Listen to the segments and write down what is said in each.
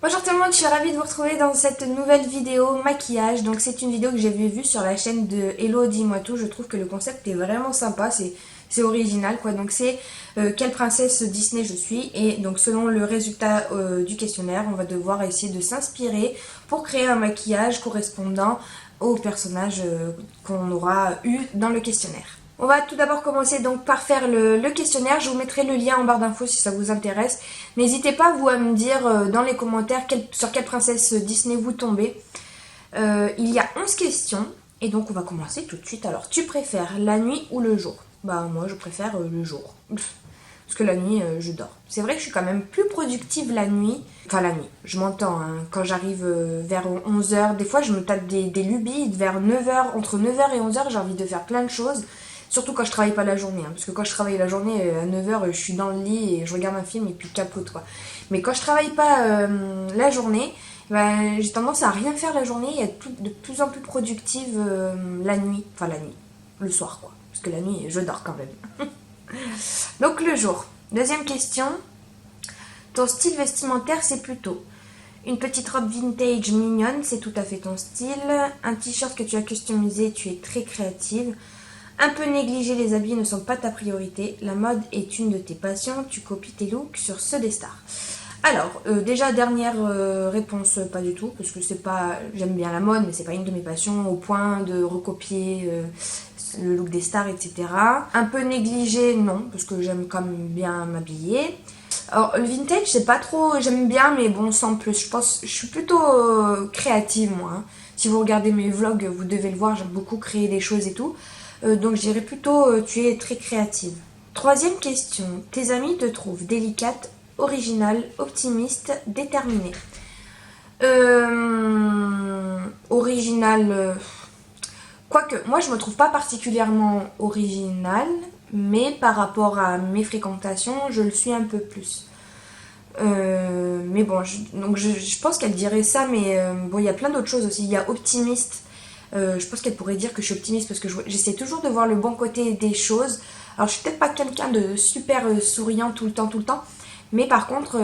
Bonjour tout le monde, je suis ravie de vous retrouver dans cette nouvelle vidéo maquillage. Donc c'est une vidéo que j'avais vue sur la chaîne de Hello Dis-moi tout. Je trouve que le concept est vraiment sympa, c'est original quoi. Donc c'est quelle princesse Disney je suis. Et donc selon le résultat du questionnaire, on va devoir essayer de s'inspirer pour créer un maquillage correspondant au personnage qu'on aura eu dans le questionnaire. On va tout d'abord commencer donc par faire le questionnaire. Je vous mettrai le lien en barre d'infos si ça vous intéresse. N'hésitez pas vous à me dire dans les commentaires sur quelle princesse Disney vous tombez. Il y a 11 questions et donc on va commencer tout de suite. Alors tu préfères la nuit ou le jour? Bah moi je préfère le jour. Parce que la nuit je dors. C'est vrai que je suis quand même plus productive la nuit. Enfin la nuit, je m'entends. Hein. Quand j'arrive vers 11h, des fois je me tape des lubies vers 9h. Entre 9h et 11h j'ai envie de faire plein de choses. Surtout quand je travaille pas la journée, hein, parce que quand je travaille la journée, à 9h, je suis dans le lit et je regarde un film et puis capote quoi. Mais quand je travaille pas la journée, ben, j'ai tendance à rien faire la journée et à être de plus en plus productive la nuit. Enfin la nuit, le soir quoi. Parce que la nuit, je dors quand même. Donc le jour. Deuxième question. Ton style vestimentaire, c'est plutôt une petite robe vintage mignonne, c'est tout à fait ton style. Un t-shirt que tu as customisé, tu es très créative. Un peu négligé, les habits ne sont pas ta priorité. La mode est une de tes passions. Tu copies tes looks sur ceux des stars. Alors, déjà dernière réponse, pas du tout, parce que c'est pas, j'aime bien la mode, mais c'est pas une de mes passions au point de recopier le look des stars, etc. Un peu négligé, non, parce que j'aime quand même bien m'habiller. Alors le vintage, c'est pas trop, j'aime bien, mais bon, sans plus. Je suis plutôt créative moi. Hein. Si vous regardez mes vlogs, vous devez le voir, j'aime beaucoup créer des choses et tout. Donc je dirais plutôt, tu es très créative. Troisième question. Tes amis te trouvent délicate, originale, optimiste, déterminée. Originale. Quoique, moi je me trouve pas particulièrement originale, mais par rapport à mes fréquentations, je le suis un peu plus. Mais bon, je pense qu'elle dirait ça, mais bon, il y a plein d'autres choses aussi. Il y a optimiste. Je pense qu'elle pourrait dire que je suis optimiste parce que j'essaie toujours de voir le bon côté des choses. Alors, je suis peut-être pas quelqu'un de super souriant tout le temps, mais par contre,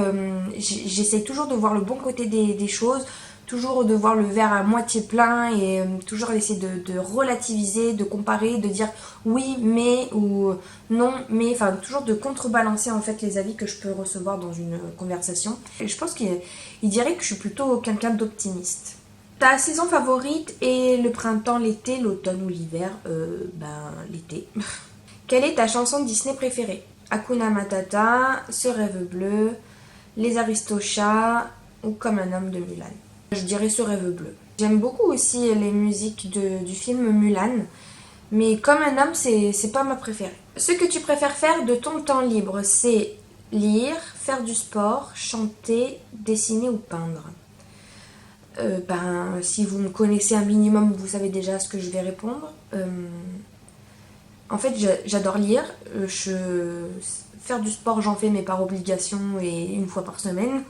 j'essaie toujours de voir le bon côté des choses, toujours de voir le verre à moitié plein et toujours essayer de relativiser, de comparer, de dire oui, mais ou non, mais enfin, toujours de contrebalancer en fait les avis que je peux recevoir dans une conversation. Et je pense qu'il dirait que je suis plutôt quelqu'un d'optimiste. Ta saison favorite est le printemps, l'été, l'automne ou l'hiver? Ben, l'été. Quelle est ta chanson Disney préférée? Hakuna Matata, Ce rêve bleu, Les Aristochats ou Comme un homme de Mulan? Je dirais Ce rêve bleu. J'aime beaucoup aussi les musiques du film Mulan, mais Comme un homme, c'est pas ma préférée. Ce que tu préfères faire de ton temps libre, c'est lire, faire du sport, chanter, dessiner ou peindre? Ben, si vous me connaissez un minimum, vous savez déjà ce que je vais répondre. En fait, j'adore lire. Faire du sport, j'en fais, mais par obligation et une fois par semaine.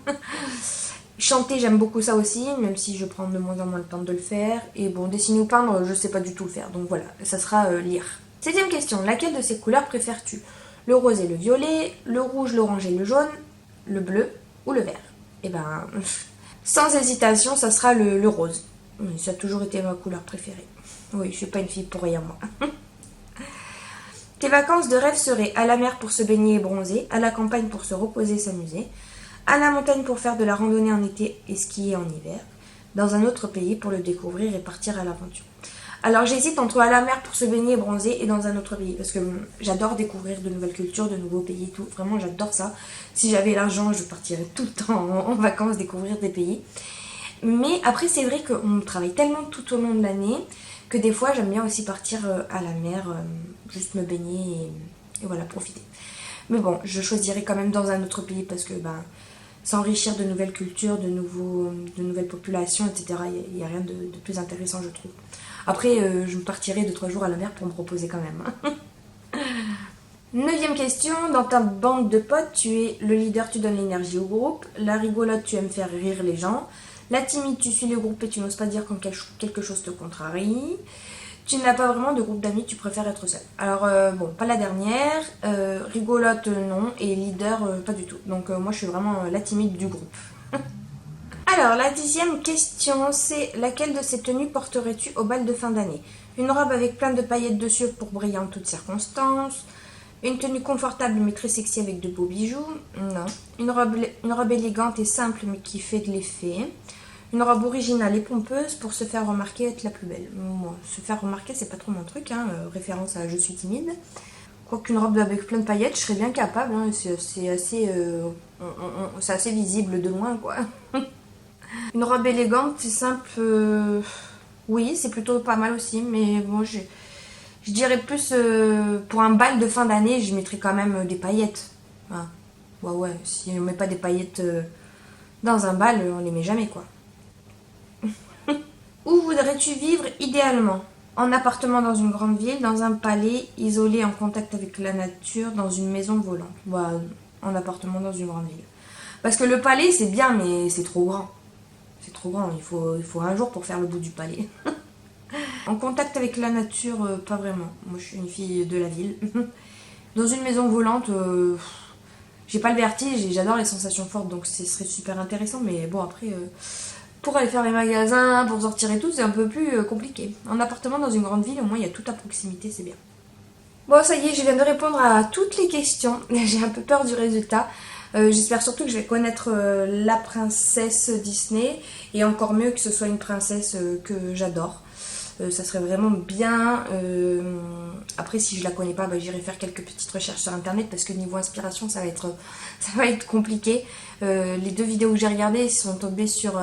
Chanter, j'aime beaucoup ça aussi, même si je prends de moins en moins le temps de le faire. Et bon, dessiner ou peindre, je sais pas du tout le faire. Donc voilà, ça sera lire. Septième question, laquelle de ces couleurs préfères-tu? Le rose et le violet, le rouge, l'orange et le jaune, le bleu ou le vert? Eh ben, sans hésitation, ça sera le rose. Oui, ça a toujours été ma couleur préférée. Oui, je suis pas une fille pour rien, moi. Tes vacances de rêve seraient à la mer pour se baigner et bronzer, à la campagne pour se reposer et s'amuser, à la montagne pour faire de la randonnée en été et skier en hiver, dans un autre pays pour le découvrir et partir à l'aventure. Alors j'hésite entre à la mer pour se baigner et bronzer et dans un autre pays parce que j'adore découvrir de nouvelles cultures, de nouveaux pays et tout. Vraiment j'adore ça. Si j'avais l'argent, je partirais tout le temps en vacances découvrir des pays. Mais après c'est vrai qu'on travaille tellement tout au long de l'année que des fois j'aime bien aussi partir à la mer, juste me baigner et voilà profiter. Mais bon, je choisirais quand même dans un autre pays parce que ben, s'enrichir de nouvelles cultures, de nouvelles populations, etc. Il n'y a rien de plus intéressant, je trouve. Après, je me partirai 2-3 jours à la mer pour me reposer quand même. Neuvième question, dans ta bande de potes, tu es le leader, tu donnes l'énergie au groupe, la rigolote, tu aimes faire rire les gens, la timide, tu suis le groupe et tu n'oses pas dire quand quelque chose te contrarie, tu n'as pas vraiment de groupe d'amis, tu préfères être seule. Alors, bon, pas la dernière, rigolote, non, et leader, pas du tout. Donc, moi, je suis vraiment la timide du groupe. Alors, la 10e question, c'est laquelle de ces tenues porterais-tu au bal de fin d'année? Une robe avec plein de paillettes dessus pour briller en toutes circonstances. Une tenue confortable mais très sexy avec de beaux bijoux. Non. Une robe élégante et simple mais qui fait de l'effet. Une robe originale et pompeuse pour se faire remarquer et être la plus belle. Moi, se faire remarquer, c'est pas trop mon truc, hein, référence à je suis timide. Quoiqu'une robe avec plein de paillettes, je serais bien capable, hein, c'est assez visible de loin, quoi. Une robe élégante, c'est simple, oui, c'est plutôt pas mal aussi, mais bon, je dirais plus pour un bal de fin d'année, je mettrais quand même des paillettes. Enfin, ouais, si on met pas des paillettes dans un bal, on les met jamais, quoi. Où voudrais-tu vivre idéalement? En appartement dans une grande ville, dans un palais, isolé en contact avec la nature, dans une maison volante. Voilà, en appartement dans une grande ville. Parce que le palais, c'est bien, mais c'est trop grand. C'est trop grand, il faut un jour pour faire le bout du palais. En contact avec la nature, pas vraiment. Moi, je suis une fille de la ville. Dans une maison volante, j'ai pas le vertige et j'adore les sensations fortes, donc ce serait super intéressant. Mais bon, après, pour aller faire les magasins, pour sortir et tout, c'est un peu plus compliqué. En appartement dans une grande ville, au moins, il y a tout à proximité, c'est bien. Bon, ça y est, je viens de répondre à toutes les questions. J'ai un peu peur du résultat. J'espère surtout que je vais connaître la princesse Disney et encore mieux que ce soit une princesse que j'adore. Ça serait vraiment bien. Après, si je la connais pas, bah, j'irai faire quelques petites recherches sur internet parce que niveau inspiration, ça va être compliqué. Les 2 vidéos que j'ai regardées sont tombées sur.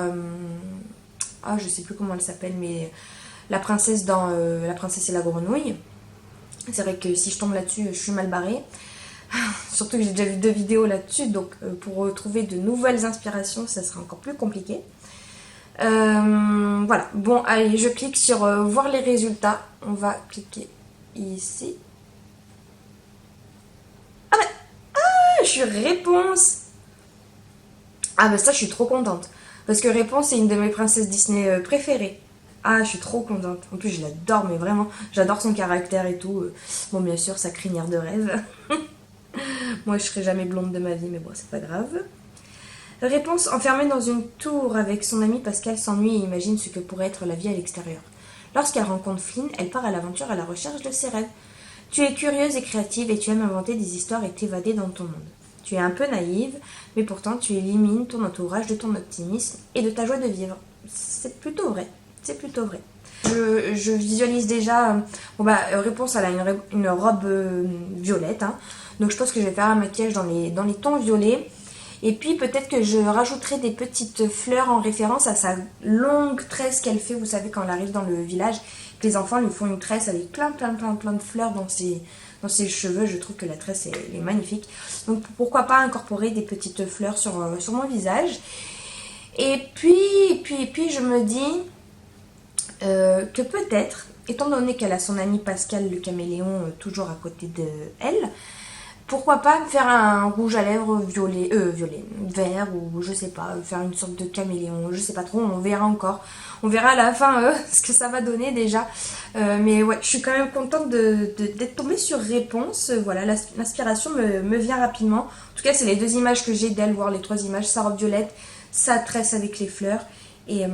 Je sais plus comment elle s'appelle, mais la princesse dans La princesse et la grenouille. C'est vrai que si je tombe là-dessus, je suis mal barrée. Surtout que j'ai déjà vu 2 vidéos là-dessus, donc pour retrouver de nouvelles inspirations, ça sera encore plus compliqué. Voilà, bon, allez, je clique sur voir les résultats. On va cliquer ici. Je suis réponse. Ça, je suis trop contente. Parce que Réponse, c'est une de mes princesses Disney préférées. Je suis trop contente. En plus, je l'adore, mais vraiment, j'adore son caractère et tout. Bon, bien sûr, sa crinière de rêve. Moi, je serai jamais blonde de ma vie, mais bon, c'est pas grave. Réponse, enfermée dans une tour avec son amie Pascal s'ennuie et imagine ce que pourrait être la vie à l'extérieur. Lorsqu'elle rencontre Flynn, elle part à l'aventure à la recherche de ses rêves. Tu es curieuse et créative et tu aimes inventer des histoires et t'évader dans ton monde. Tu es un peu naïve, mais pourtant tu élimines ton entourage de ton optimisme et de ta joie de vivre. C'est plutôt vrai. C'est plutôt vrai. Je visualise déjà. Réponse, elle a une robe violette, hein. Donc je pense que je vais faire un maquillage dans les tons violets. Et puis peut-être que je rajouterai des petites fleurs en référence à sa longue tresse qu'elle fait. Vous savez, quand elle arrive dans le village, que les enfants lui font une tresse avec plein de fleurs dans ses cheveux. Je trouve que la tresse est magnifique. Donc pourquoi pas incorporer des petites fleurs sur mon visage. Et puis je me dis que peut-être, étant donné qu'elle a son ami Pascal le caméléon toujours à côté d'elle, pourquoi pas me faire un rouge à lèvres violet, vert, ou je sais pas, faire une sorte de caméléon, je sais pas trop, on verra encore. On verra à la fin ce que ça va donner déjà. Mais ouais, je suis quand même contente d'être tombée sur Réponse. Voilà, l'inspiration me vient rapidement. En tout cas, c'est les 2 images que j'ai d'elle, voire les 3 images. Sa robe violette, sa tresse avec les fleurs et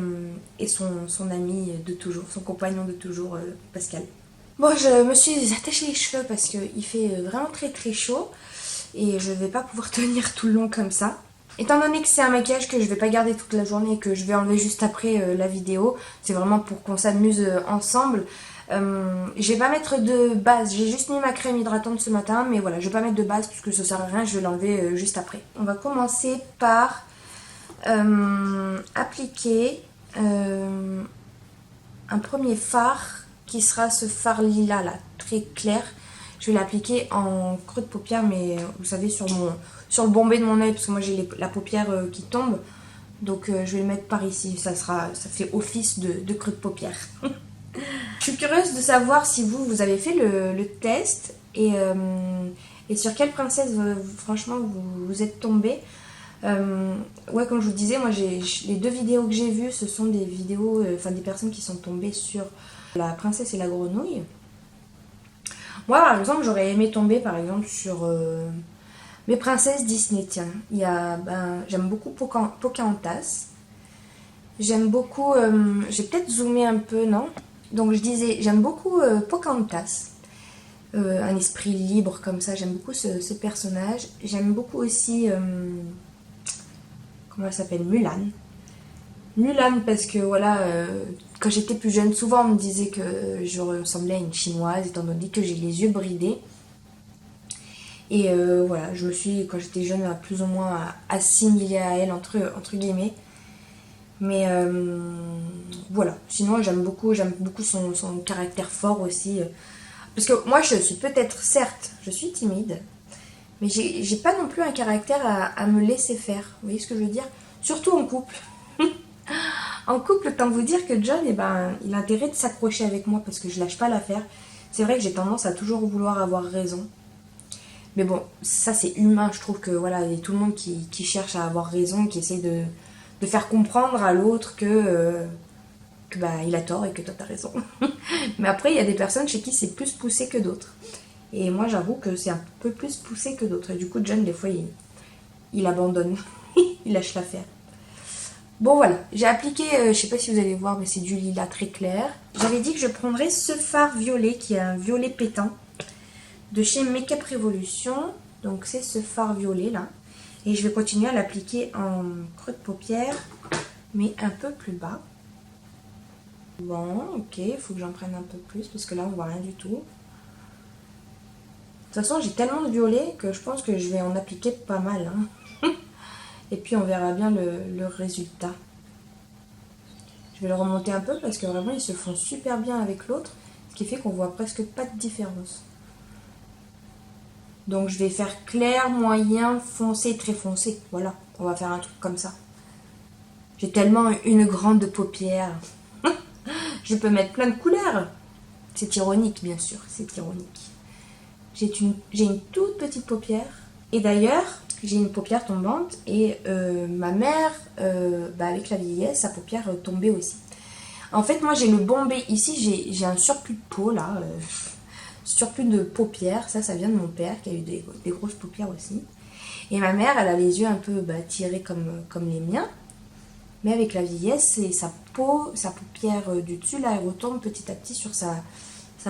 son ami de toujours, son compagnon de toujours, Pascal. Bon, je me suis attaché les cheveux parce qu'il fait vraiment très très chaud et je vais pas pouvoir tenir tout le long comme ça. Étant donné que c'est un maquillage que je vais pas garder toute la journée et que je vais enlever juste après la vidéo, c'est vraiment pour qu'on s'amuse ensemble. Je vais pas mettre de base, j'ai juste mis ma crème hydratante ce matin, mais voilà, je vais pas mettre de base puisque ça sert à rien, je vais l'enlever juste après. On va commencer par appliquer un premier fard qui sera ce fard lilas là, très clair. Je vais l'appliquer en creux de paupière, mais vous savez, sur le bombé de mon œil, parce que moi j'ai la paupière qui tombe. Donc je vais le mettre par ici, ça fait office de creux de paupière. Je suis curieuse de savoir si vous avez fait le test et sur quelle princesse franchement vous êtes tombée. Ouais, comme je vous disais, moi les 2 vidéos que j'ai vues, ce sont des vidéos, des personnes qui sont tombées sur la princesse et la grenouille. Moi par exemple, j'aurais aimé tomber par exemple sur mes princesses Disney. Tiens, il y a j'aime beaucoup Pocahontas, J'aime beaucoup, j'ai peut-être zoomé un peu, non? Donc je disais, j'aime beaucoup Pocahontas. Un esprit libre comme ça, j'aime beaucoup ce personnage. J'aime beaucoup aussi, comment elle s'appelle, Mulan. Mulan parce que voilà, quand j'étais plus jeune, souvent on me disait que je ressemblais à une chinoise étant donné que j'ai les yeux bridés. Et voilà, je me suis, quand j'étais jeune, plus ou moins assimilée à elle, entre guillemets. Mais voilà, sinon j'aime beaucoup son caractère fort aussi. Parce que moi je suis peut-être, certes, je suis timide, mais j'ai pas non plus un caractère à me laisser faire. Vous voyez ce que je veux dire? Surtout en couple. En couple, autant vous dire que John, eh ben, il a intérêt de s'accrocher avec moi parce que je lâche pas l'affaire. C'est vrai que j'ai tendance à toujours vouloir avoir raison. Mais bon, ça c'est humain, je trouve que voilà, il y a tout le monde qui cherche à avoir raison, qui essaie de faire comprendre à l'autre que bah, il a tort et que toi t'as raison. Mais après, il y a des personnes chez qui c'est plus poussé que d'autres. Et moi, j'avoue que c'est un peu plus poussé que d'autres. Et du coup, John, des fois, il abandonne. Il lâche l'affaire. Bon, voilà. J'ai appliqué, je sais pas si vous allez voir, mais c'est du lilas très clair. J'avais dit que je prendrais ce fard violet, qui est un violet pétant, de chez Make-up Revolution. Donc, c'est ce fard violet, là. Et je vais continuer à l'appliquer en creux de paupière, mais un peu plus bas. Bon, ok, il faut que j'en prenne un peu plus, parce que là, on voit rien du tout. De toute façon, j'ai tellement de violet que je pense que je vais en appliquer pas mal. Hein. Et puis, on verra bien le résultat. Je vais le remonter un peu, parce que vraiment, ils se font super bien avec l'autre, ce qui fait qu'on voit presque pas de différence. Donc, je vais faire clair, moyen, foncé, très foncé. Voilà, on va faire un truc comme ça. J'ai tellement une grande paupière. Je peux mettre plein de couleurs. C'est ironique, bien sûr, c'est ironique. J'ai une toute petite paupière. Et d'ailleurs, j'ai une paupière tombante. Et ma mère, avec la vieillesse, sa paupière tombait aussi. En fait, moi, j'ai le bombé. Ici, j'ai un surplus de peau, là. Surplus de paupières. Ça vient de mon père, qui a eu des grosses paupières aussi. Et ma mère, elle a les yeux un peu tirés comme les miens. Mais avec la vieillesse, c'est sa paupière du dessus, là, elle retombe petit à petit sur sa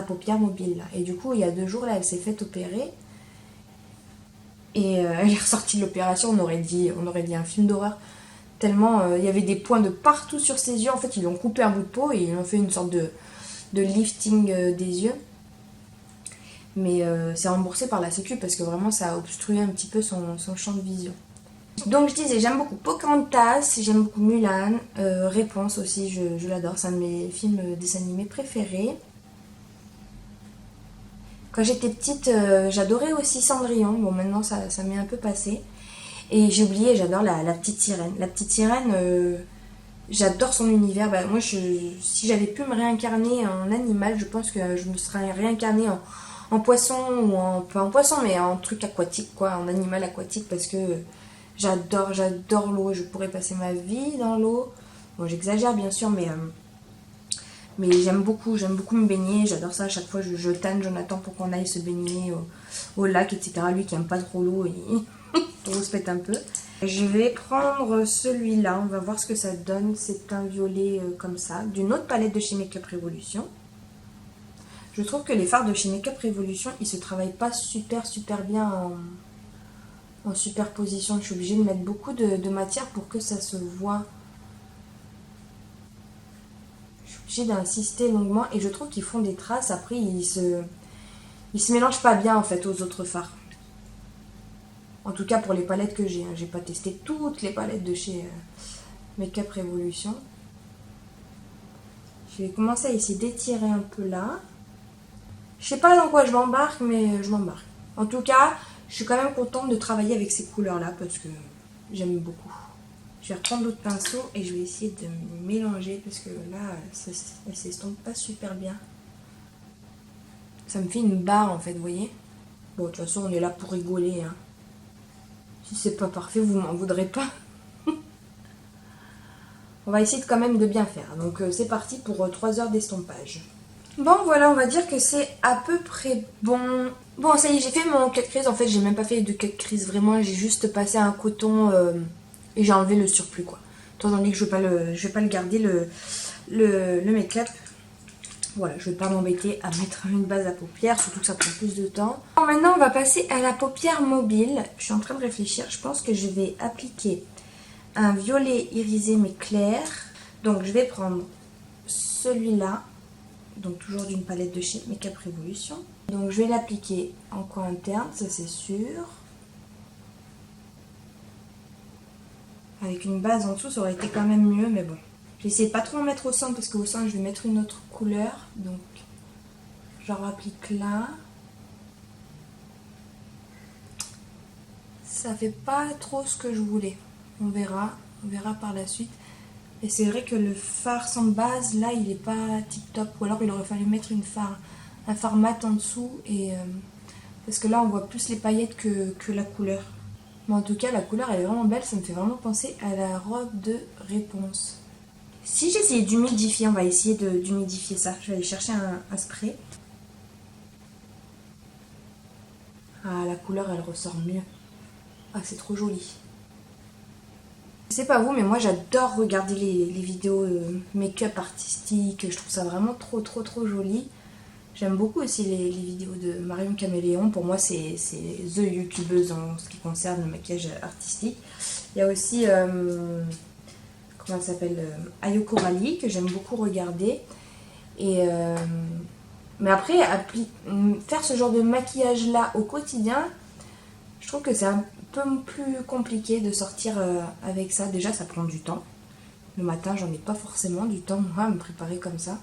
paupière mobile. Là. Et du coup, il y a 2 jours, là, elle s'est fait opérer. Et elle est ressortie de l'opération, on aurait dit un film d'horreur. Tellement il y avait des points de partout sur ses yeux. En fait, ils lui ont coupé un bout de peau et ils lui ont fait une sorte de lifting des yeux. Mais c'est remboursé par la sécu parce que vraiment, ça a obstrué un petit peu son champ de vision. Donc je disais, j'aime beaucoup Pocahontas, j'aime beaucoup Mulan, Réponse aussi, je l'adore, c'est un de mes films dessins animés préférés. Quand j'étais petite, j'adorais aussi Cendrillon, bon maintenant ça m'est un peu passé. Et j'ai oublié, j'adore la petite sirène. La petite sirène, j'adore son univers. Moi, si j'avais pu me réincarner en animal, je pense que je me serais réincarnée en poisson, ou pas en poisson, mais en truc aquatique, quoi, en animal aquatique, parce que j'adore l'eau, je pourrais passer ma vie dans l'eau. Bon, j'exagère bien sûr, mais j'aime beaucoup me baigner, j'adore ça. À chaque fois, je tanne Jonathan pour qu'on aille se baigner au lac, etc. Lui qui aime pas trop l'eau, il rouspète un peu. Je vais prendre celui-là, on va voir ce que ça donne. C'est un violet comme ça, d'une autre palette de chez Make-up Revolution. Je trouve que les fards de chez Make-up Revolution, ils se travaillent pas super bien en superposition. Je suis obligée de mettre beaucoup de matière pour que ça se voit. Je suis obligée d'insister longuement et je trouve qu'ils font des traces. Après, ils se mélangent pas bien en fait aux autres fards. En tout cas pour les palettes que j'ai. J'ai pas testé toutes les palettes de chez Make-up Revolution. Je vais commencer à essayer d'étirer un peu là. Je sais pas dans quoi je m'embarque, mais je m'embarque. En tout cas, je suis quand même contente de travailler avec ces couleurs-là parce que j'aime beaucoup. Je vais reprendre d'autres pinceaux et je vais essayer de mélanger parce que là, ça s'estompe pas super bien. Ça me fait une barre en fait, vous voyez. Bon, de toute façon, on est là pour rigoler. Hein. Si c'est pas parfait, vous m'en voudrez pas. On va essayer quand même de bien faire. Donc c'est parti pour 3 heures d'estompage. Bon, voilà, on va dire que c'est à peu près bon. Bon, ça y est, j'ai fait mon cut crease. En fait, j'ai même pas fait de cut crease vraiment. J'ai juste passé un coton et j'ai enlevé le surplus, quoi. étant donné que je vais pas le garder le make-up. Voilà, je vais pas m'embêter à mettre une base à paupières, surtout que ça prend plus de temps. Bon, maintenant, on va passer à la paupière mobile. Je suis en train de réfléchir. Je pense que je vais appliquer un violet irisé mais clair. Donc, je vais prendre celui-là. Donc, toujours d'une palette de chez Makeup Revolution. Donc, je vais l'appliquer en coin interne, ça c'est sûr. Avec une base en dessous, ça aurait été quand même mieux, mais bon. J'ai essayé de pas trop en mettre au centre parce qu'au centre, je vais mettre une autre couleur. Donc, j'en applique là. Ça fait pas trop ce que je voulais. On verra par la suite. Et c'est vrai que le fard sans base, là, il est pas tip top. Ou alors, il aurait fallu mettre un fard mat en dessous. Parce que là, on voit plus les paillettes que la couleur. Mais en tout cas, la couleur, elle est vraiment belle. Ça me fait vraiment penser à la robe de Réponse. Si j'essayais d'humidifier, on va essayer d'humidifier ça. Je vais aller chercher un spray. Ah, la couleur, elle ressort mieux. Ah, c'est trop joli. Je sais pas vous, mais moi j'adore regarder les vidéos make-up artistique. Je trouve ça vraiment trop joli. J'aime beaucoup aussi les vidéos de Marion Caméléon. Pour moi, c'est the youtubeuse en ce qui concerne le maquillage artistique. Il y a aussi... comment elle s'appelle, Ayoko Rally, que j'aime beaucoup regarder. Mais après, faire ce genre de maquillage là au quotidien, je trouve que c'est un peu plus compliqué de sortir avec ça. Déjà, ça prend du temps. Le matin, j'en ai pas forcément du temps, moi, à me préparer comme ça.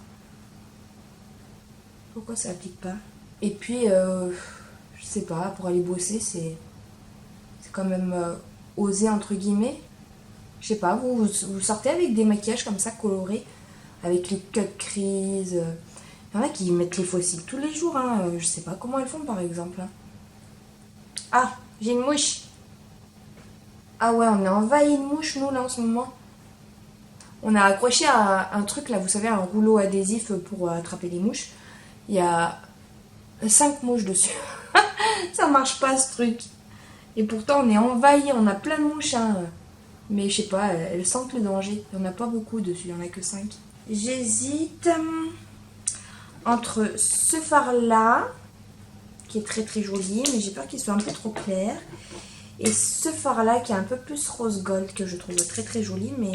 Pourquoi ça applique pas? Et puis, je sais pas, pour aller bosser, c'est quand même osé entre guillemets. Je sais pas, vous sortez avec des maquillages comme ça colorés, avec les cut crease. Il y en a qui mettent les fossiles tous les jours, hein. Je sais pas comment elles font par exemple. Ah, j'ai une mouche. Ah ouais, on est envahi de mouches nous là en ce moment. On a accroché un truc là, vous savez, un rouleau adhésif pour attraper les mouches. Il y a 5 mouches dessus. Ça marche pas ce truc. Et pourtant on est envahi, on a plein de mouches, hein. Mais je sais pas, elles sentent le danger. Il n'y en a pas beaucoup dessus, il n'y en a que 5. J'hésite entre ce fard là, qui est très joli, mais j'ai peur qu'il soit un peu trop clair. Et ce fard là, qui est un peu plus rose gold, que je trouve très joli. Mais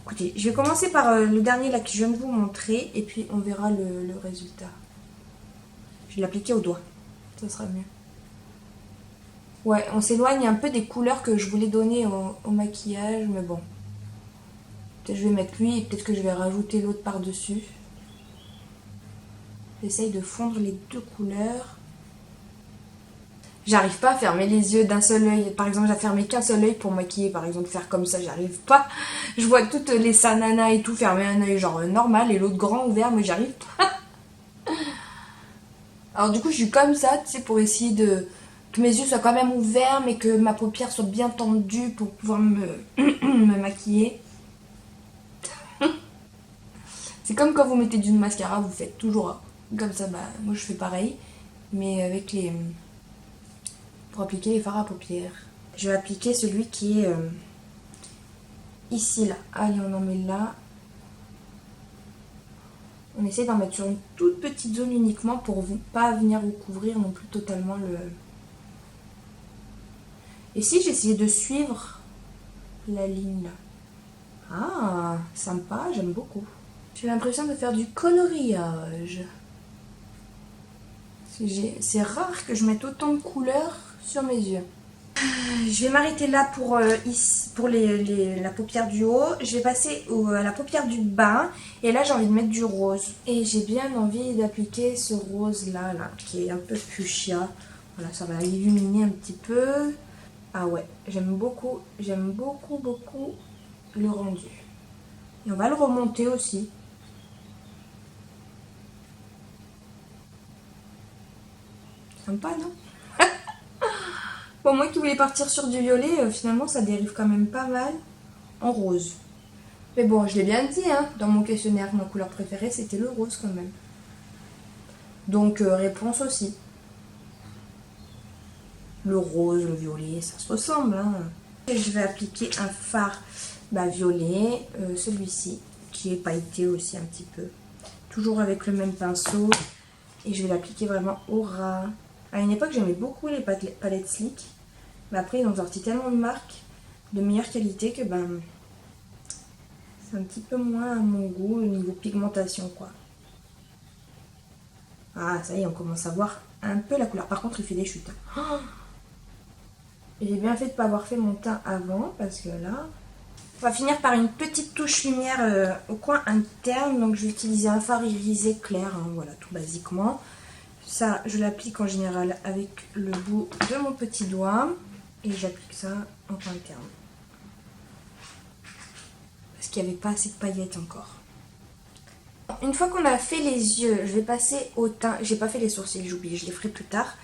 écoutez, je vais commencer par le dernier là que je viens de vous montrer. Et puis on verra le résultat. Je vais l'appliquer au doigt. Ça sera mieux. Ouais, on s'éloigne un peu des couleurs que je voulais donner au maquillage, mais bon. Peut-être je vais mettre lui et peut-être que je vais rajouter l'autre par-dessus. J'essaye de fondre les deux couleurs. J'arrive pas à fermer les yeux d'un seul œil. Par exemple, à fermer qu'un seul œil pour maquiller. Par exemple, faire comme ça, j'arrive pas. Je vois toutes les sananas et tout fermer un œil genre normal et l'autre grand ouvert, mais j'arrive pas. Alors du coup, je suis comme ça, tu sais, pour essayer que mes yeux soient quand même ouverts, mais que ma paupière soit bien tendue pour pouvoir me maquiller. C'est comme quand vous mettez du mascara, vous faites toujours comme ça. Bah, moi, je fais pareil, mais avec pour appliquer les fards à paupières. Je vais appliquer celui qui est ici, là. Allez, on en met là. On essaie d'en mettre sur une toute petite zone uniquement pour pas venir recouvrir non plus totalement le... Et si j'essayais de suivre la ligne là? Ah, sympa, j'aime beaucoup. J'ai l'impression de faire du coloriage. C'est rare que je mette autant de couleurs sur mes yeux. Je vais m'arrêter là pour la paupière du haut. Je vais passer à la paupière du bas. Et là, j'ai envie de mettre du rose. Et j'ai bien envie d'appliquer ce rose là, qui est un peu fuchsia. Voilà, ça va illuminer un petit peu. Ah ouais, j'aime beaucoup le rendu. Et on va le remonter aussi. Sympa, non? Bon, moi qui voulais partir sur du violet, finalement ça dérive quand même pas mal en rose. Mais bon, je l'ai bien dit, hein, dans mon questionnaire, ma couleur préférée c'était le rose quand même. Donc réponse aussi. Le rose, le violet, ça se ressemble, hein. Et je vais appliquer un fard violet, celui-ci qui est pailleté aussi un petit peu. Toujours avec le même pinceau et je vais l'appliquer vraiment au ras. À une époque j'aimais beaucoup les palettes Slick, mais après ils ont sorti tellement de marques de meilleure qualité que c'est un petit peu moins à mon goût au niveau pigmentation quoi. Ah ça y est, on commence à voir un peu la couleur. Par contre il fait des chutes. Oh, j'ai bien fait de ne pas avoir fait mon teint avant parce que là... On va finir par une petite touche lumière au coin interne. Donc je vais utiliser un fard irisé clair, hein, voilà, tout basiquement. Ça, je l'applique en général avec le bout de mon petit doigt. Et j'applique ça en coin interne. Parce qu'il n'y avait pas assez de paillettes encore. Une fois qu'on a fait les yeux, je vais passer au teint. J'ai pas fait les sourcils, j'oublie, je les ferai plus tard.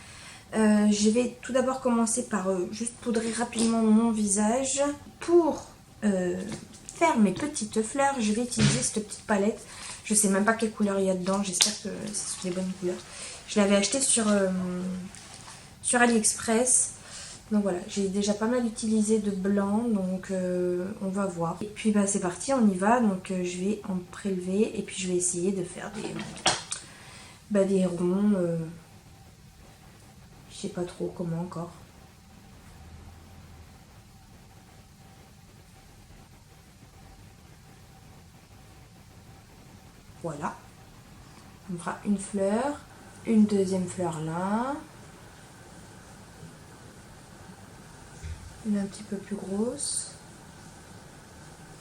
Je vais tout d'abord commencer par juste poudrer rapidement mon visage. Pour faire mes petites fleurs, je vais utiliser cette petite palette. Je sais même pas quelle couleur il y a dedans, j'espère que ce sont les bonnes couleurs. Je l'avais acheté sur AliExpress. Donc voilà, j'ai déjà pas mal utilisé de blanc, donc on va voir. Et puis c'est parti, on y va. Donc je vais en prélever et puis je vais essayer de faire des ronds. Je sais pas trop comment encore. Voilà. On fera une fleur, une deuxième fleur là. Une un petit peu plus grosse.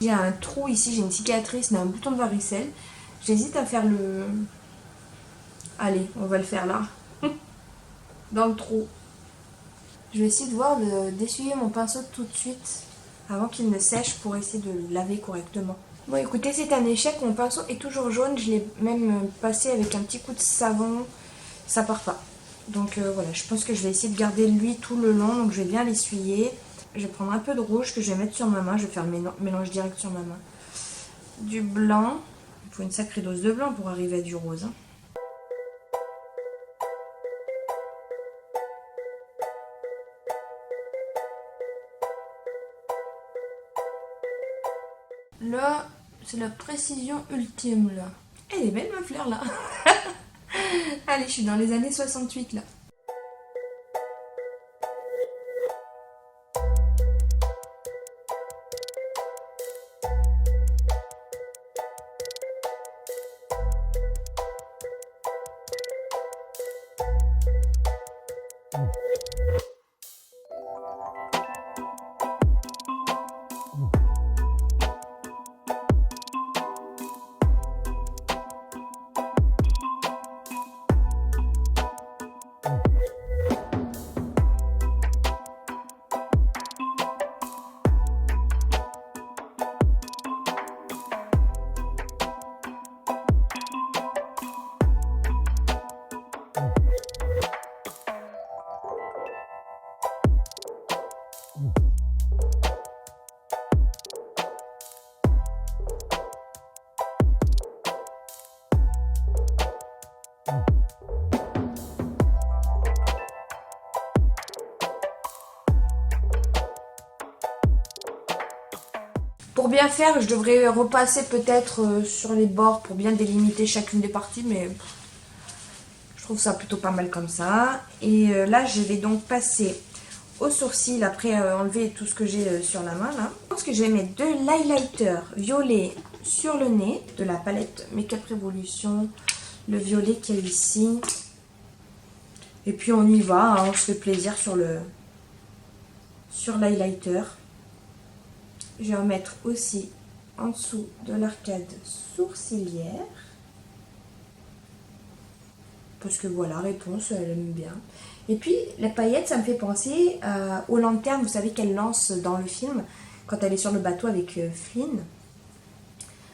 J'ai un trou ici, j'ai une cicatrice, mais un bouton de varicelle. J'hésite à faire le... Allez, on va le faire là. Dans le trou. Je vais essayer de voir d'essuyer mon pinceau tout de suite avant qu'il ne sèche pour essayer de le laver correctement. Bon écoutez, c'est un échec, mon pinceau est toujours jaune, je l'ai même passé avec un petit coup de savon, ça part pas. Donc voilà, je pense que je vais essayer de garder lui tout le long, donc je vais bien l'essuyer. Je vais prendre un peu de rouge que je vais mettre sur ma main, je vais faire le mélange direct sur ma main. Du blanc, il faut une sacrée dose de blanc pour arriver à du rose. Hein. Là, c'est la précision ultime là. Elle est belle ma fleur là. Allez, je suis dans les années 68 là. Pour bien faire, je devrais repasser peut-être sur les bords pour bien délimiter chacune des parties, mais je trouve ça plutôt pas mal comme ça. Et là, je vais donc passer au sourcil après enlever tout ce que j'ai sur la main là. Je pense que je vais mettre de l'highlighter violet sur le nez de la palette Make Up Revolution, le violet qui est ici. Et puis on y va, hein, on se fait plaisir sur l'highlighter. Je vais en mettre aussi en dessous de l'arcade sourcilière. Parce que voilà, réponse, elle aime bien. Et puis, les paillettes, ça me fait penser aux lanternes, vous savez, qu'elle lance dans le film, quand elle est sur le bateau avec Flynn.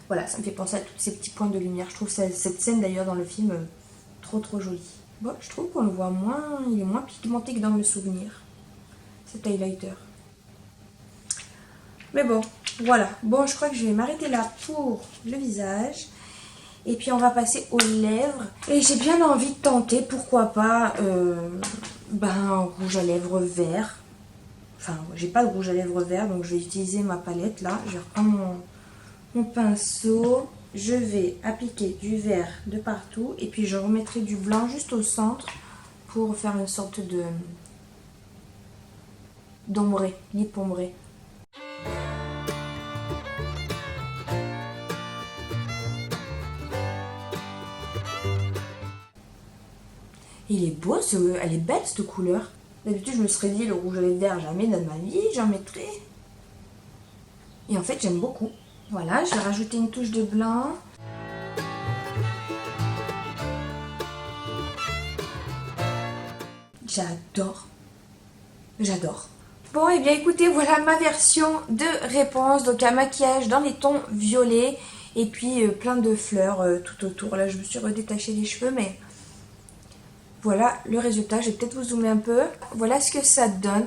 Voilà, ça me fait penser à tous ces petits points de lumière. Je trouve cette scène, d'ailleurs, dans le film, trop jolie. Bon, je trouve qu'on le voit moins, il est moins pigmenté que dans le souvenir, cet highlighter. Mais bon, voilà. Bon, je crois que je vais m'arrêter là pour le visage. Et puis on va passer aux lèvres. Et j'ai bien envie de tenter, pourquoi pas, un rouge à lèvres vert. Enfin, j'ai pas de rouge à lèvres vert, donc je vais utiliser ma palette là. Je vais reprendre mon pinceau. Je vais appliquer du vert de partout et puis je remettrai du blanc juste au centre pour faire une sorte de d'ombré, lip ombré. Il est beau, elle est belle cette couleur. D'habitude je me serais dit le rouge à lèvres vert jamais dans ma vie, j'en mettrais. Et en fait j'aime beaucoup. Voilà, je vais rajouter une touche de blanc. J'adore. J'adore. Bon, et bien écoutez, voilà ma version de réponse. Donc un maquillage dans les tons violets et puis plein de fleurs tout autour. Là, je me suis redétaché les cheveux, mais voilà le résultat. Je vais peut-être vous zoomer un peu. Voilà ce que ça donne.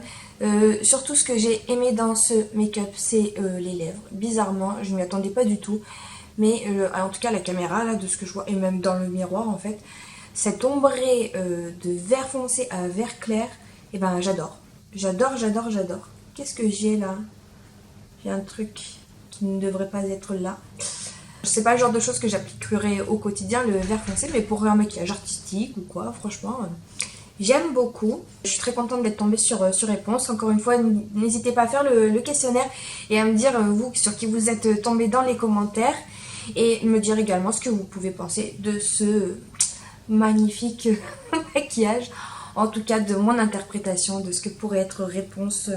Surtout ce que j'ai aimé dans ce make-up, c'est les lèvres. Bizarrement, je ne m'y attendais pas du tout. Mais en tout cas, la caméra, là, de ce que je vois, et même dans le miroir, en fait, cet ombré de vert foncé à vert clair, et ben j'adore. J'adore, j'adore, j'adore. Qu'est-ce que j'ai là? J'ai un truc qui ne devrait pas être là. C'est pas le genre de choses que j'appliquerais au quotidien, le vert foncé, mais pour un maquillage artistique ou quoi, franchement, j'aime beaucoup. Je suis très contente d'être tombée sur réponse. Encore une fois, n'hésitez pas à faire le questionnaire et à me dire, vous, sur qui vous êtes tombé dans les commentaires. Et me dire également ce que vous pouvez penser de ce magnifique maquillage. En tout cas, de mon interprétation de ce que pourrait être réponse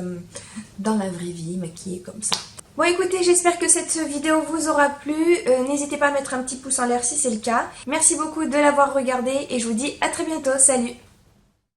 dans la vraie vie, maquillée comme ça. Bon écoutez, j'espère que cette vidéo vous aura plu. N'hésitez pas à mettre un petit pouce en l'air si c'est le cas. Merci beaucoup de l'avoir regardé et je vous dis à très bientôt. Salut!